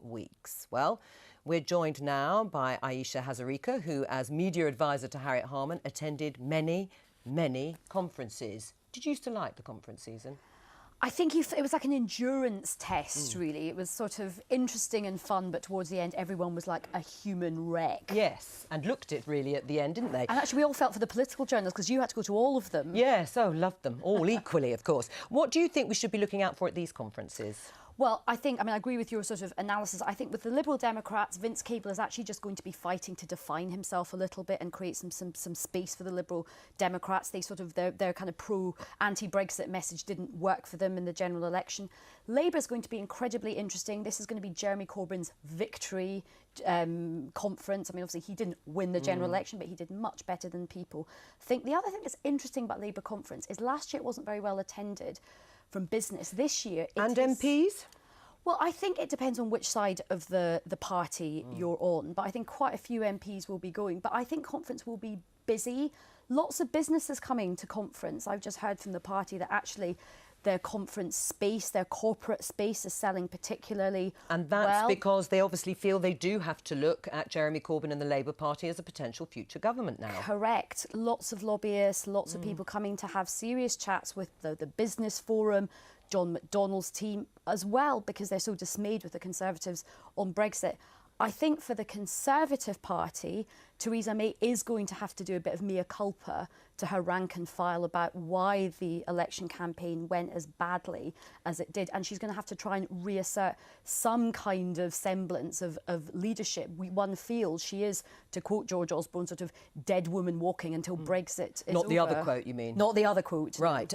weeks. Well, we're joined now by Ayesah Hazarika, who, as media advisor to Harriet Harman, attended many conferences. Did you used to like the conference season? I think it was like an endurance test, really. It was sort of interesting and fun, but towards the end, everyone was like a human wreck. Yes, and looked it really at the end, didn't they? And actually, we all felt for the political journalists because you had to go to all of them. Yes, oh, loved them all equally, of course. What do you think we should be looking out for at these conferences? Well, I agree with your sort of analysis. I think with the Liberal Democrats, Vince Cable is actually just going to be fighting to define himself a little bit and create some space for the Liberal Democrats. Their kind of anti-Brexit message didn't work for them in the general election. Labour is going to be incredibly interesting. This is going to be Jeremy Corbyn's victory conference. I mean, obviously, he didn't win the general election, but he did much better than people think. The other thing that's interesting about Labour conference is last year it wasn't very well attended from business. This year and MPs? Well, I think it depends on which side of the party you're on, but I think quite a few MPs will be going. But I think conference will be busy. Lots of businesses coming to conference. I've just heard from the party that actually their conference space, their corporate space is selling particularly And that's because they obviously feel they do have to look at Jeremy Corbyn and the Labour Party as a potential future government now. Correct. Lots of lobbyists, lots of people coming to have serious chats with the Business Forum, John McDonnell's team as well, because they're so dismayed with the Conservatives on Brexit. I think for the Conservative Party, Theresa May is going to have to do a bit of mea culpa to her rank and file about why the election campaign went as badly as it did. And she's going to have to try and reassert some kind of semblance of leadership. One feels she is, to quote George Osborne, sort of dead woman walking until Brexit is Not the over. other quote, you mean? Not the other quote. Right.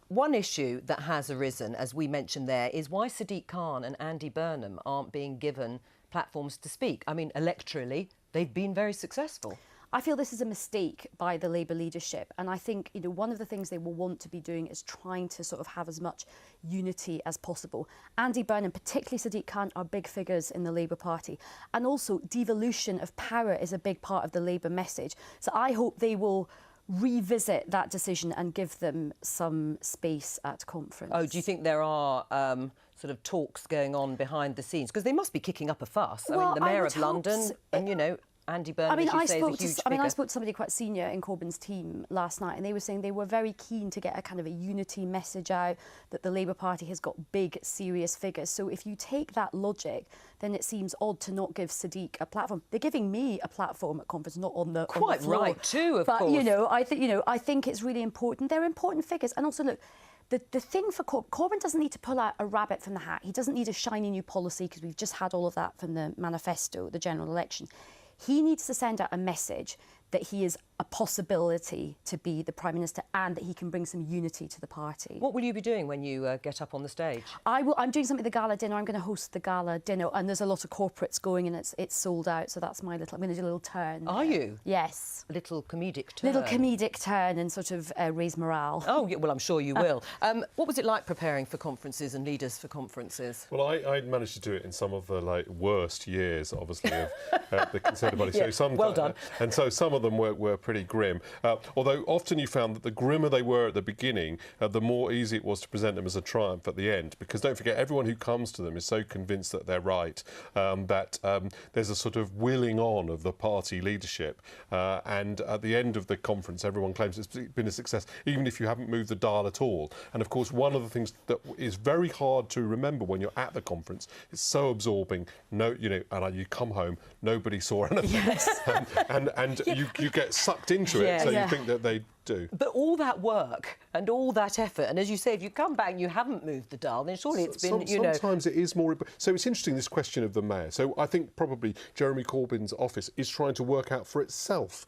One issue that has arisen, as we mentioned there, is why Sadiq Khan and Andy Burnham aren't being given platforms to speak. I mean, electorally, they've been very successful. I feel this is a mistake by the Labour leadership, and I think one of the things they will want to be doing is trying to sort of have as much unity as possible. Andy Burnham, particularly Sadiq Khan, are big figures in the Labour Party, and also devolution of power is a big part of the Labour message. So I hope they will revisit that decision and give them some space at conference. Oh, do you think there are sort of talks going on behind the scenes? Because they must be kicking up a fuss. Well, I mean, the Mayor of London and, Andy Burnham, as you say, is a huge figure. I spoke to somebody quite senior in Corbyn's team last night, and they were saying they were very keen to get a kind of a unity message out, that the Labour Party has got big, serious figures. So if you take that logic, then it seems odd to not give Sadiq a platform. They're giving me a platform at conference, not on the Quite floor. right, too, of course. But, I think it's really important. They're important figures. And also, look, the thing for Corbyn doesn't need to pull out a rabbit from the hat. He doesn't need a shiny new policy, because we've just had all of that from the manifesto, the general election. He needs to send out a message that he is a possibility to be the Prime Minister and that he can bring some unity to the party. What will you be doing when you get up on the stage? I'm doing something at the gala dinner. I'm going to host the gala dinner, and there's a lot of corporates going, and it's sold out, so that's I'm going to do a little turn. Are you? Yes. A little comedic turn? Little comedic turn and sort of raise morale. Oh, yeah, well, I'm sure you will. What was it like preparing for conferences and leaders for conferences? Well, I managed to do it in some of the worst years, obviously, of the Conservative Party. Yeah, So well done. And so some of them were pretty grim. Although often you found that the grimmer they were at the beginning, the more easy it was to present them as a triumph at the end. Because don't forget, everyone who comes to them is so convinced that they're right, that there's a sort of willing on of the party leadership. And at the end of the conference, everyone claims it's been a success, even if you haven't moved the dial at all. And of course, one of the things that is very hard to remember when you're at the conference, it's so absorbing. And you come home, nobody saw anything. Yes. and you get sucked into it, so you think that they do. But all that work and all that effort, and as you say, if you come back and you haven't moved the dial, then surely it's been, Sometimes it is more... So it's interesting, this question of the mayor. So I think probably Jeremy Corbyn's office is trying to work out for itself.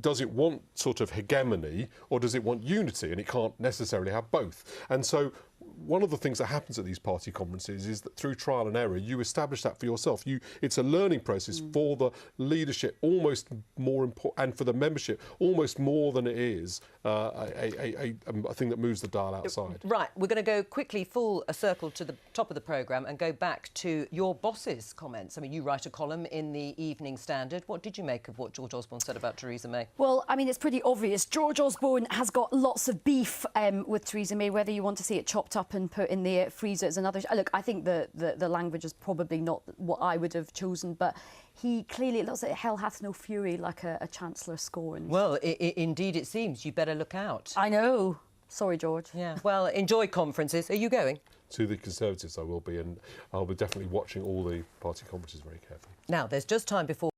Does it want sort of hegemony, or does it want unity? And it can't necessarily have both. And so one of the things that happens at these party conferences is that through trial and error, you establish that for yourself. It's a learning process for the leadership, almost more important, and for the membership, almost more than it is a thing that moves the dial outside. Right, we're going to go quickly full a circle to the top of the programme and go back to your boss's comments. I mean, you write a column in the Evening Standard. What did you make of what George Osborne said about Theresa May? Well, I mean, it's pretty obvious. George Osborne has got lots of beef with Theresa May, whether you want to see it chopped up and put in the freezer is another... Look, I think the language is probably not what I would have chosen, but he clearly, it looks like hell hath no fury, like a Chancellor scorned. Well, indeed it seems. You better look out. I know. Sorry, George. Yeah. Well, enjoy conferences. Are you going? To the Conservatives I will be, and I'll be definitely watching all the party conferences very carefully. Now, there's just time before